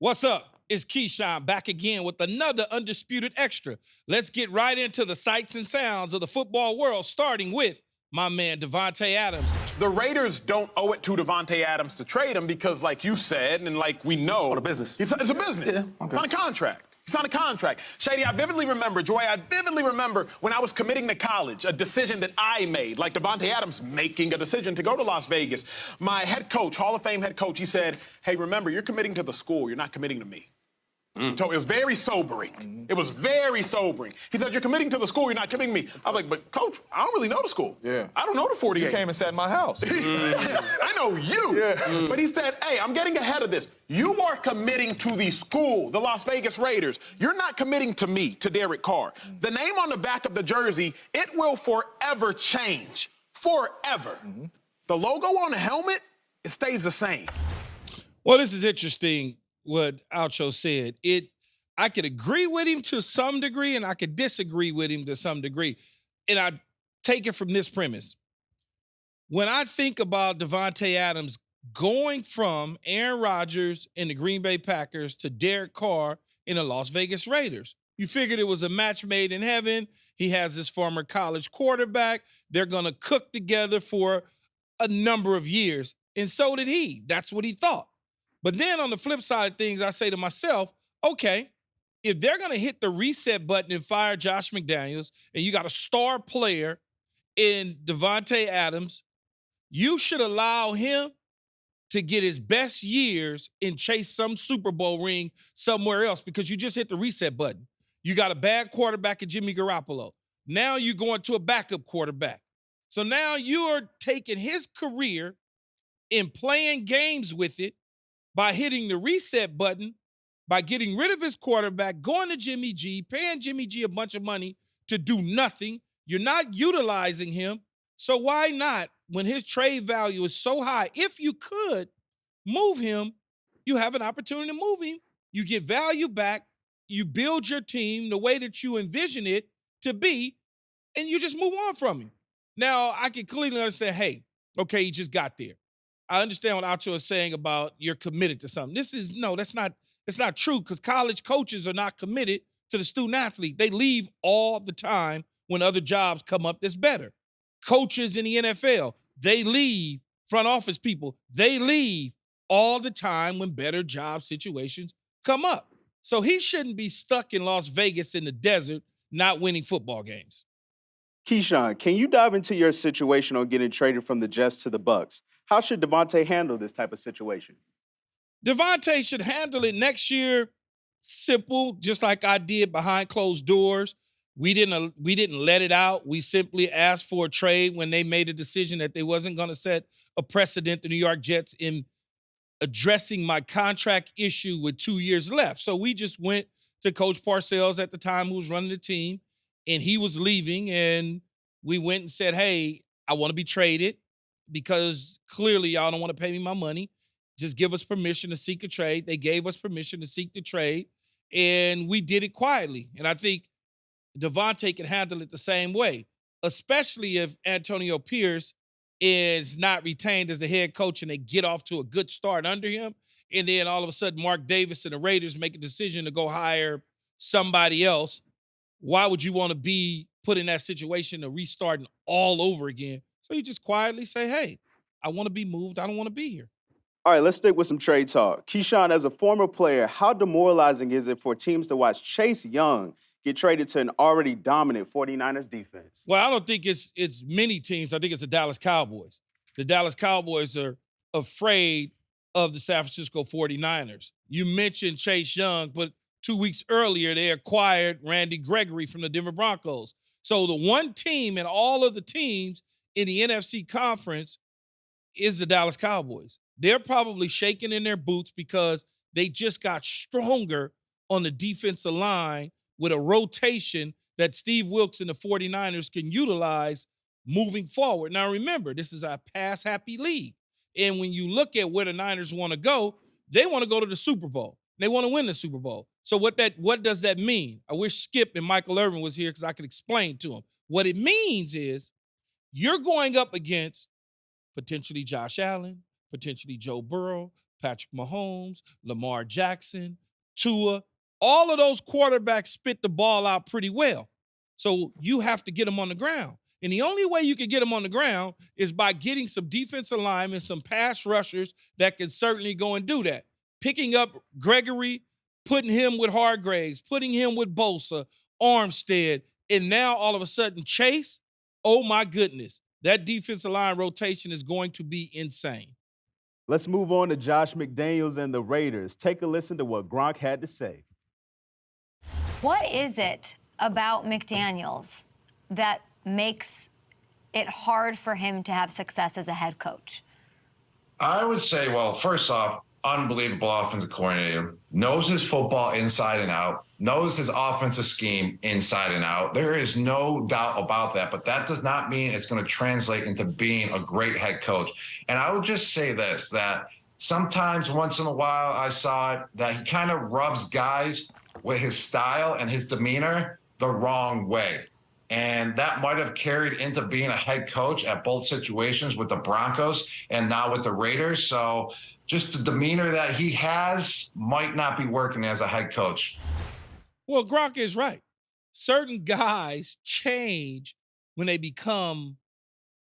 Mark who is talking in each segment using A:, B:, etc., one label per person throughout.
A: What's up? It's Keyshawn back again with another Undisputed Extra. Let's get right into the sights and sounds of the football world, starting with my man Davante Adams.
B: The Raiders don't owe it to Davante Adams to trade him because, like you said, and like we know,
C: it's a business.
B: It's a business.
C: Yeah, okay.
B: It's not a contract. It's not a contract. Shady, I vividly remember when I was committing to college, a decision that I made, like Davante Adams making a decision to go to Las Vegas. My head coach, Hall of Fame head coach, he said, hey, remember, you're committing to the school. You're not committing to me. So it was very sobering. It was very sobering. He said, you're committing to the school, you're not committing to me. I was like, but coach, I don't really know the school.
C: Yeah.
B: I don't know the 48.
C: You came and sat in my house.
B: I know you.
C: Yeah.
B: But he said, hey, I'm getting ahead of this. You are committing to the school, the Las Vegas Raiders. You're not committing to me, to Derek Carr. The name on the back of the jersey, it will forever change. Forever. The logo on the helmet, it stays the same.
A: Well, this is interesting what Alcho said. I could agree with him to some degree, and I could disagree with him to some degree. And I take it from this premise. When I think about Davante Adams going from Aaron Rodgers in the Green Bay Packers to Derek Carr in the Las Vegas Raiders, you figured it was a match made in heaven. He has his former college quarterback. They're going to cook together for a number of years. And so did he. That's what he thought. But then on the flip side of things, I say to myself, okay, if they're going to hit the reset button and fire Josh McDaniels, and you got a star player in Davante Adams, you should allow him to get his best years and chase some Super Bowl ring somewhere else because you just hit the reset button. You got a bad quarterback in Jimmy Garoppolo. Now you're going to a backup quarterback. So now you are taking his career and playing games with it by hitting the reset button, by getting rid of his quarterback, going to Jimmy G, paying Jimmy G a bunch of money to do nothing. You're not utilizing him. So why not, when his trade value is so high, if you could move him, you have an opportunity to move him. You get value back. You build your team the way that you envision it to be, and you just move on from him. Now, I can clearly understand, hey, okay, he just got there. I understand what Alcho is saying about you're committed to something. That's not true because college coaches are not committed to the student athlete. They leave all the time when other jobs come up that's better. Coaches in the NFL, they leave. Front office people, they leave all the time when better job situations come up. So he shouldn't be stuck in Las Vegas in the desert not winning football games.
D: Keyshawn, can you dive into your situation on getting traded from the Jets to the Bucks? How should Davante handle this type of situation?
A: Davante should handle it next year simple, just like I did behind closed doors. We didn't let it out. We simply asked for a trade when they made a decision that they wasn't going to set a precedent, the New York Jets, in addressing my contract issue with 2 years left. So we just went to Coach Parcells at the time, who was running the team, and he was leaving, and we went and said, hey, I want to be traded because clearly y'all don't want to pay me my money. Just give us permission to seek a trade. They gave us permission to seek the trade, and we did it quietly. And I think Davante can handle it the same way, especially if Antonio Pierce is not retained as the head coach and they get off to a good start under him. And then all of a sudden, Mark Davis and the Raiders make a decision to go hire somebody else. Why would you want to be put in that situation of restarting all over again? So you just quietly say, hey, I want to be moved. I don't want to be here.
D: All right, let's stick with some trade talk. Keyshawn, as a former player, how demoralizing is it for teams to watch Chase Young get traded to an already dominant 49ers defense?
A: Well, I don't think it's many teams. I think it's the Dallas Cowboys. The Dallas Cowboys are afraid of the San Francisco 49ers. You mentioned Chase Young, but 2 weeks earlier, they acquired Randy Gregory from the Denver Broncos. So the one team in all of the teams in the NFC conference is the Dallas Cowboys. They're probably shaking in their boots because they just got stronger on the defensive line with a rotation that Steve Wilkes and the 49ers can utilize moving forward. Now, remember, this is a pass-happy league. And when you look at where the Niners want to go, they want to go to the Super Bowl. They want to win the Super Bowl. So what does that mean? I wish Skip and Michael Irvin was here because I could explain to them. What it means is you're going up against potentially Josh Allen, potentially Joe Burrow, Patrick Mahomes, Lamar Jackson, Tua. All of those quarterbacks spit the ball out pretty well. So you have to get them on the ground. And the only way you can get them on the ground is by getting some defensive linemen, some pass rushers that can certainly go and do that. Picking up Gregory, putting him with Hargraves, putting him with Bolster, Armstead, and now all of a sudden Chase. Oh my goodness. That defensive line rotation is going to be insane.
D: Let's move on to Josh McDaniels and the Raiders. Take a listen to what Gronk had to say.
C: What is it about McDaniels that makes it hard for him to have success as a head coach?
E: I would say, well, first off, unbelievable offensive coordinator, knows his football inside and out, knows his offensive scheme inside and out. There is no doubt about that, but that does not mean it's going to translate into being a great head coach. And I would just say this, that sometimes once in a while I saw it that he kind of rubs guys with his style and his demeanor the wrong way. And that might have carried into being a head coach at both situations with the Broncos and now with the Raiders. So just the demeanor that he has might not be working as a head coach.
A: Well, Gronk is right. Certain guys change when they become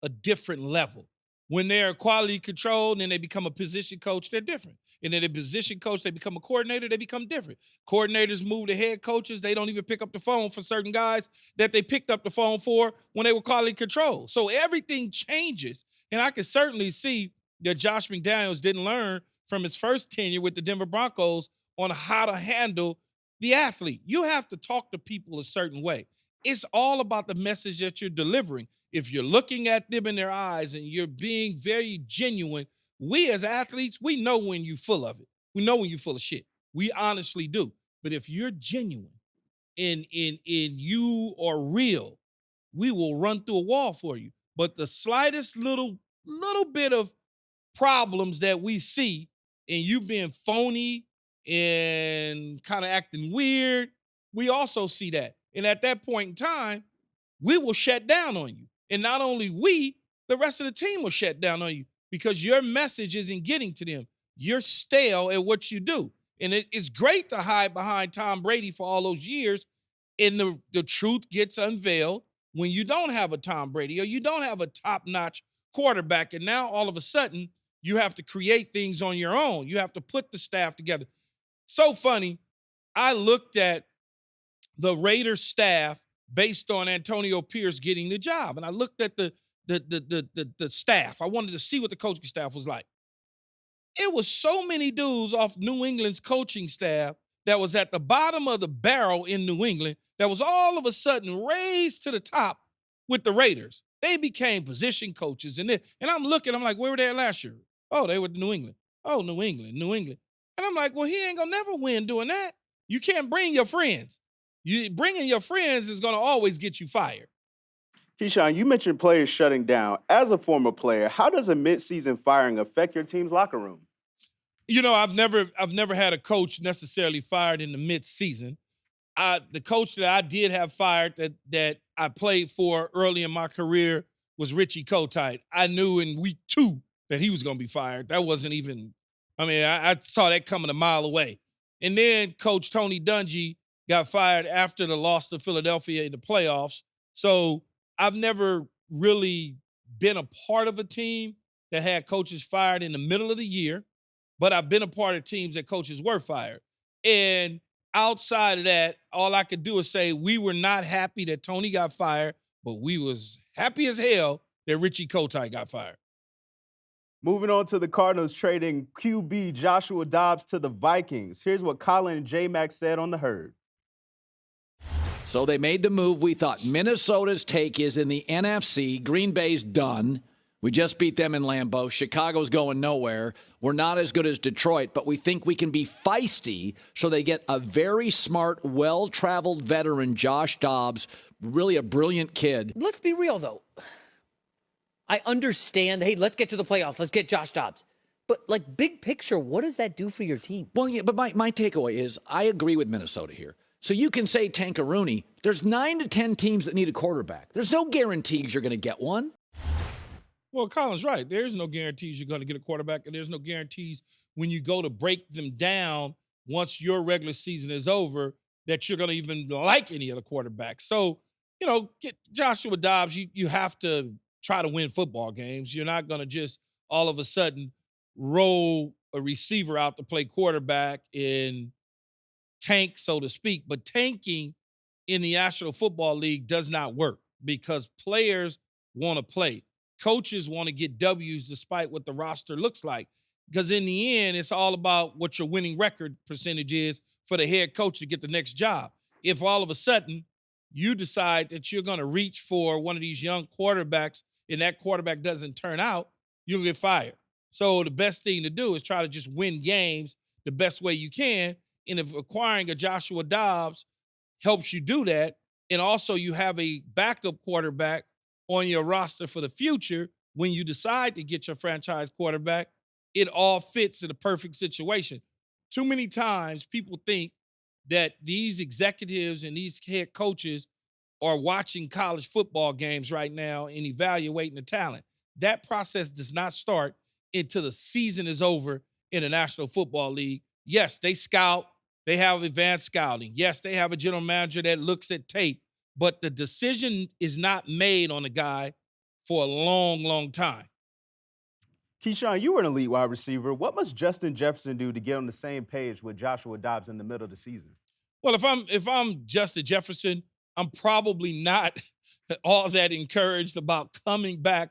A: a different level. When they're quality control and then they become a position coach, they're different. And then a position coach, they become a coordinator, they become different. Coordinators move to head coaches. They don't even pick up the phone for certain guys that they picked up the phone for when they were quality control. So everything changes. And I can certainly see that Josh McDaniels didn't learn from his first tenure with the Denver Broncos on how to handle the athlete. You have to talk to people a certain way. It's all about the message that you're delivering. If you're looking at them in their eyes and you're being very genuine, we as athletes, we know when you're full of it. We know when you're full of shit. We honestly do. But if you're genuine and you are real, we will run through a wall for you. But the slightest little bit of problems that we see and you being phony and kind of acting weird, we also see that. And at that point in time, we will shut down on you. And not only we, the rest of the team will shut down on you because your message isn't getting to them. You're stale at what you do. And it's great to hide behind Tom Brady for all those years, and the truth gets unveiled when you don't have a Tom Brady or you don't have a top-notch quarterback, and now all of a sudden you have to create things on your own. You have to put the staff together. So funny, I looked at the Raiders staff based on Antonio Pierce getting the job. And I looked at the staff. I wanted to see what the coaching staff was like. It was so many dudes off New England's coaching staff that was at the bottom of the barrel in New England that was all of a sudden raised to the top with the Raiders. They became position coaches. And I'm looking, I'm like, where were they at last year? Oh, they were New England. Oh, New England. And I'm like, well, he ain't going to never win doing that. You can't bring your friends. Bringing your friends is going to always get you fired.
D: Keyshawn, you mentioned players shutting down. As a former player, how does a midseason firing affect your team's locker room?
A: You know, I've never had a coach necessarily fired in the midseason. The coach that I did have fired that I played for early in my career was Richie Kotite. I knew in week 2 that he was going to be fired. That wasn't even, I saw that coming a mile away. And then Coach Tony Dungy got fired after the loss to Philadelphia in the playoffs. So I've never really been a part of a team that had coaches fired in the middle of the year, but I've been a part of teams that coaches were fired. And outside of that, all I could do is say we were not happy that Tony got fired, but we was happy as hell that Richie Kotite got fired.
D: Moving on to the Cardinals trading QB Joshua Dobbs to the Vikings. Here's what Colin and J-Mac said on the herd.
F: So they made the move. We thought Minnesota's take is in the NFC. Green Bay's done. We just beat them in Lambeau. Chicago's going nowhere. We're not as good as Detroit, but we think we can be feisty. So they get a very smart, well-traveled veteran, Josh Dobbs, really a brilliant kid.
G: Let's be real, though. I understand, hey, let's get to the playoffs. Let's get Josh Dobbs. But, like, big picture, what does that do for your team?
F: Well, yeah, but my takeaway is I agree with Minnesota here. So you can say Tankaroonie. There's 9 to 10 teams that need a quarterback. There's no guarantees you're going to get one.
A: Well, Colin's right. There's no guarantees you're going to get a quarterback, and there's no guarantees when you go to break them down once your regular season is over that you're going to even like any other quarterback. So, get Joshua Dobbs, you have to try to win football games. You're not going to just all of a sudden roll a receiver out to play quarterback and tank, so to speak. But tanking in the National Football League does not work because players want to play. Coaches want to get W's despite what the roster looks like. Because in the end, it's all about what your winning record percentage is for the head coach to get the next job. If all of a sudden you decide that you're going to reach for one of these young quarterbacks and that quarterback doesn't turn out, you'll get fired. So the best thing to do is try to just win games the best way you can. And if acquiring a Joshua Dobbs helps you do that, and also you have a backup quarterback on your roster for the future when you decide to get your franchise quarterback, it all fits in a perfect situation. Too many times people think that these executives and these head coaches are watching college football games right now and evaluating the talent. That process does not start until the season is over in the National Football League. Yes, they scout. They have advanced scouting. Yes, they have a general manager that looks at tape, but the decision is not made on a guy for a long, long time.
D: Keyshawn, you were an elite wide receiver. What must Justin Jefferson do to get on the same page with Joshua Dobbs in the middle of the season?
A: Well, if I'm Justin Jefferson, I'm probably not all that encouraged about coming back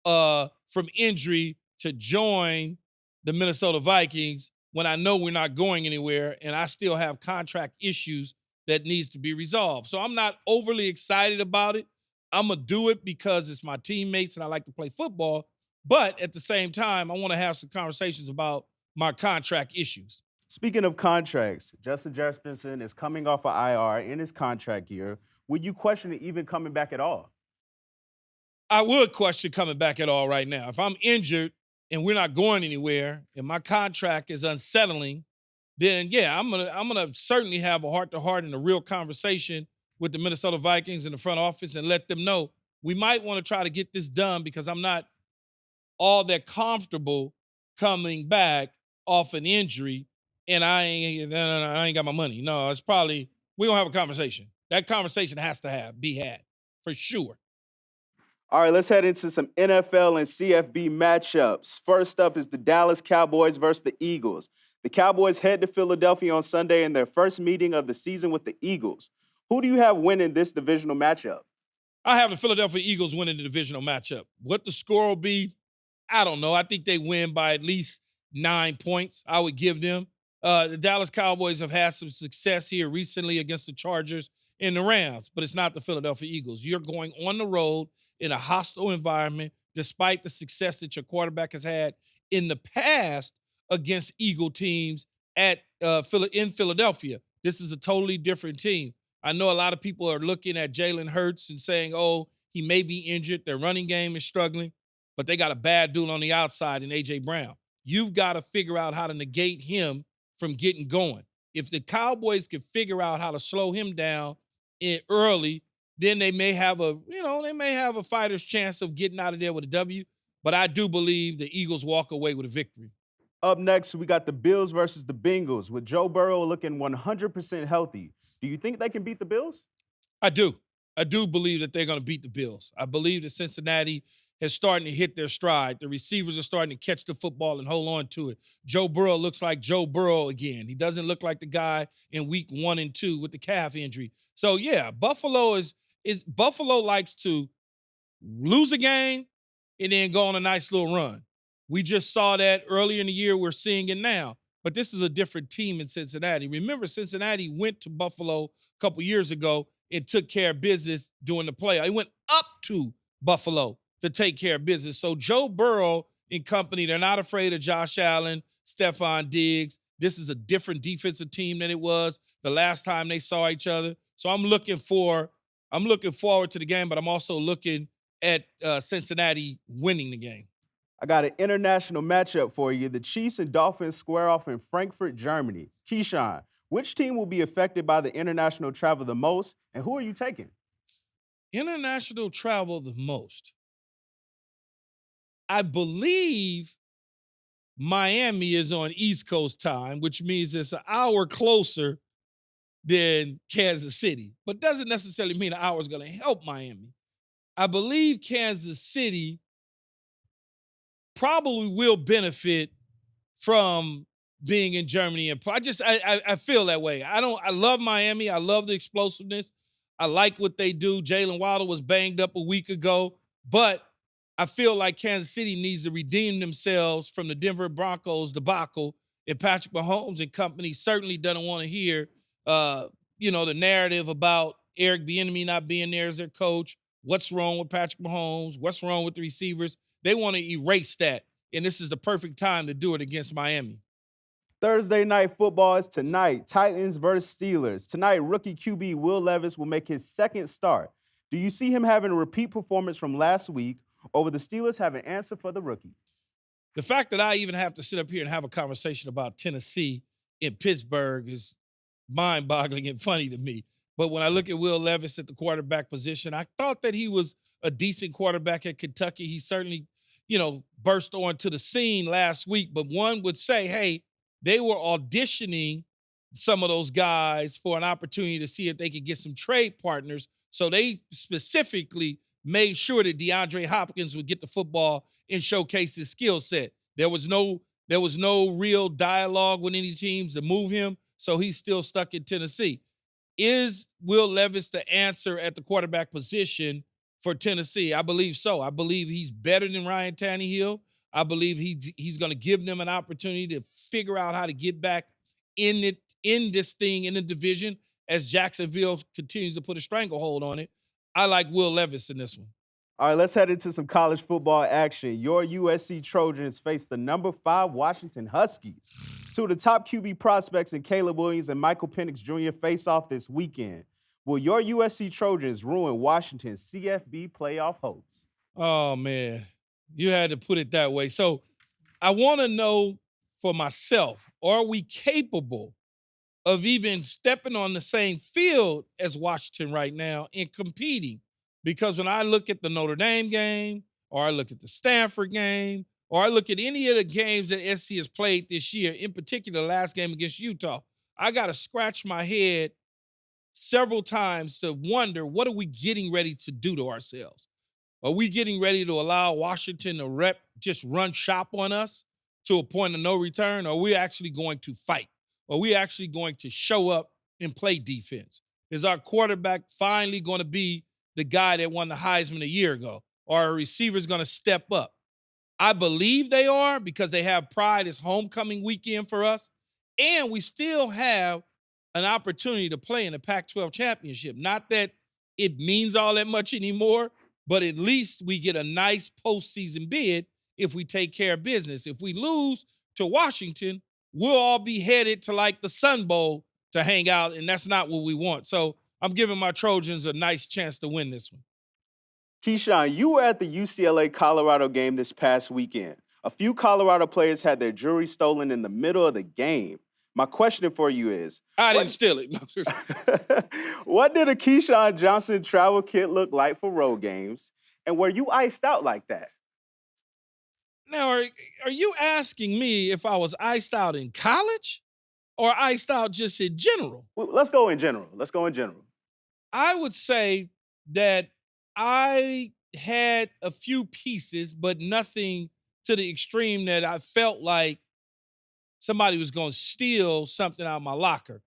A: from injury to join the Minnesota Vikings when I know we're not going anywhere and I still have contract issues that needs to be resolved. So I'm not overly excited about it. I'm going to do it because it's my teammates and I like to play football. But at the same time, I want to have some conversations about my contract issues.
D: Speaking of contracts, Justin Jefferson is coming off of IR in his contract year. Would you question it even coming back at all?
A: I would question coming back at all right now. If I'm injured and we're not going anywhere and my contract is unsettling, then yeah, I'm gonna certainly have a heart-to-heart and a real conversation with the Minnesota Vikings in the front office and let them know we might want to try to get this done because I'm not all that comfortable coming back off an injury and I ain't got my money. No, it's probably, we don't have a conversation. That conversation has to be had for sure.
D: All right, let's head into some NFL and CFB matchups. First up is the Dallas Cowboys versus the Eagles. The Cowboys head to Philadelphia on Sunday in their first meeting of the season with the Eagles. Who do you have winning this divisional matchup?
A: I have the Philadelphia Eagles winning the divisional matchup. What the score will be, I don't know. I think they win by at least 9 points. I would give them. The Dallas Cowboys have had some success here recently against the Chargers and the Rams, but it's not the Philadelphia Eagles. You're going on the road in a hostile environment, despite the success that your quarterback has had in the past against Eagle teams in Philadelphia. This is a totally different team. I know a lot of people are looking at Jalen Hurts and saying, oh, he may be injured. Their running game is struggling, but they got a bad dude on the outside in A.J. Brown. You've got to figure out how to negate him from getting going. If the Cowboys can figure out how to slow him down early, then they may have a fighter's chance of getting out of there with a W. But I do believe the Eagles walk away with a victory.
D: Up next, we got the Bills versus the Bengals, with Joe Burrow looking 100% healthy. Do you think they can beat the Bills?
A: I do. I do believe that they're going to beat the Bills. I believe that Cincinnati is starting to hit their stride. The receivers are starting to catch the football and hold on to it. Joe Burrow looks like Joe Burrow again. He doesn't look like the guy in week 1 and 2 with the calf injury. So, yeah, Buffalo likes to lose a game and then go on a nice little run. We just saw that earlier in the year. We're seeing it now. But this is a different team in Cincinnati. Remember, Cincinnati went to Buffalo a couple years ago and took care of business during the playoff. He went up to Buffalo to take care of business. So Joe Burrow and company, they're not afraid of Josh Allen, Stephon Diggs. This is a different defensive team than it was the last time they saw each other. So I'm looking forward to the game, but I'm also looking at Cincinnati winning the game.
D: I got an international matchup for you. The Chiefs and Dolphins square off in Frankfurt, Germany. Keyshawn, which team will be affected by the international travel the most, and who are you taking?
A: International travel the most. I believe Miami is on East Coast time, which means it's an hour closer than Kansas City, but doesn't necessarily mean an hour is going to help Miami. I believe Kansas City probably will benefit from being in Germany. And I feel that way. I love Miami. I love the explosiveness. I like what they do. Jalen Waddle was banged up a week ago, but I feel like Kansas City needs to redeem themselves from the Denver Broncos debacle, and Patrick Mahomes and company certainly doesn't want to hear, the narrative about Eric Bieniemy not being there as their coach. What's wrong with Patrick Mahomes? What's wrong with the receivers? They want to erase that, and this is the perfect time to do it against Miami.
D: Thursday night football is tonight. Titans versus Steelers. Tonight, rookie QB Will Levis will make his second start. Do you see him having a repeat performance from last week, or will the Steelers have an answer for the rookie?
A: The fact that I even have to sit up here and have a conversation about Tennessee in Pittsburgh is mind-boggling and funny to me. But when I look at Will Levis at the quarterback position, I thought that he was a decent quarterback at Kentucky. He certainly, burst onto the scene last week. But one would say, hey, they were auditioning some of those guys for an opportunity to see if they could get some trade partners. So they specifically made sure that DeAndre Hopkins would get the football and showcase his skill set. There was no real dialogue with any teams to move him, so he's still stuck in Tennessee. Is Will Levis the answer at the quarterback position for Tennessee? I believe so. I believe he's better than Ryan Tannehill. I believe he's going to give them an opportunity to figure out how to get back in this thing in the division as Jacksonville continues to put a stranglehold on it. I like Will Levis in this one.
D: All right, let's head into some college football action. Your USC Trojans face the number 5 Washington Huskies. Two of the top QB prospects in Caleb Williams and Michael Penix Jr. face off this weekend. Will your USC Trojans ruin Washington's CFB playoff hopes?
A: Oh, man. You had to put it that way. So I want to know for myself, are we capable of even stepping on the same field as Washington right now and competing? Because when I look at the Notre Dame game, or I look at the Stanford game, or I look at any of the games that SC has played this year, in particular the last game against Utah, I got to scratch my head several times to wonder, what are we getting ready to do to ourselves? Are we getting ready to allow Washington to just run shop on us to a point of no return? Or are we actually going to fight? Are we actually going to show up and play defense? Is our quarterback finally going to be the guy that won the Heisman a year ago? Or are our receivers going to step up? I believe they are, because they have pride as homecoming weekend for us. And we still have an opportunity to play in the Pac-12 championship. Not that it means all that much anymore, but at least we get a nice postseason bid if we take care of business. If we lose to Washington, we'll all be headed to like the Sun Bowl to hang out, and that's not what we want. So I'm giving my Trojans a nice chance to win this one.
D: Keyshawn, you were at the UCLA-Colorado game this past weekend. A few Colorado players had their jewelry stolen in the middle of the game. My question for you is...
A: I didn't steal it.
D: What did a Keyshawn Johnson travel kit look like for road games? And were you iced out like that?
A: Now, are you asking me if I was iced out in college or iced out just in general?
D: Well, let's go in general.
A: I would say that I had a few pieces, but nothing to the extreme that I felt like somebody was going to steal something out of my locker.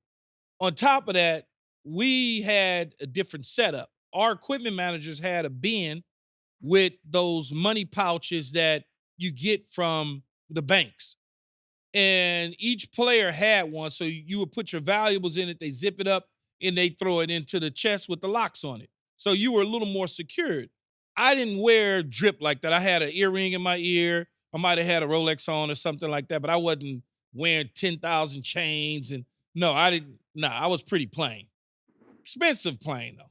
A: On top of that, we had a different setup. Our equipment managers had a bin with those money pouches that you get from the banks. And each player had one, so you would put your valuables in it, they zip it up, and they throw it into the chest with the locks on it. So you were a little more secured. I didn't wear drip like that. I had an earring in my ear. I might have had a Rolex on or something like that, but I wasn't wearing 10,000 chains. And no, I didn't. Nah, I was pretty plain. Expensive plain, though.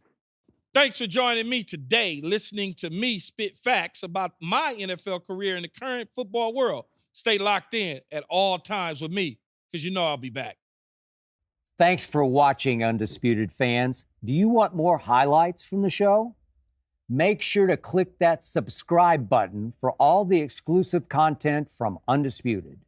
A: Thanks for joining me today, listening to me spit facts about my NFL career in the current football world. Stay locked in at all times with me, because you know I'll be back.
H: Thanks for watching, Undisputed fans. Do you want more highlights from the show? Make sure to click that subscribe button for all the exclusive content from Undisputed.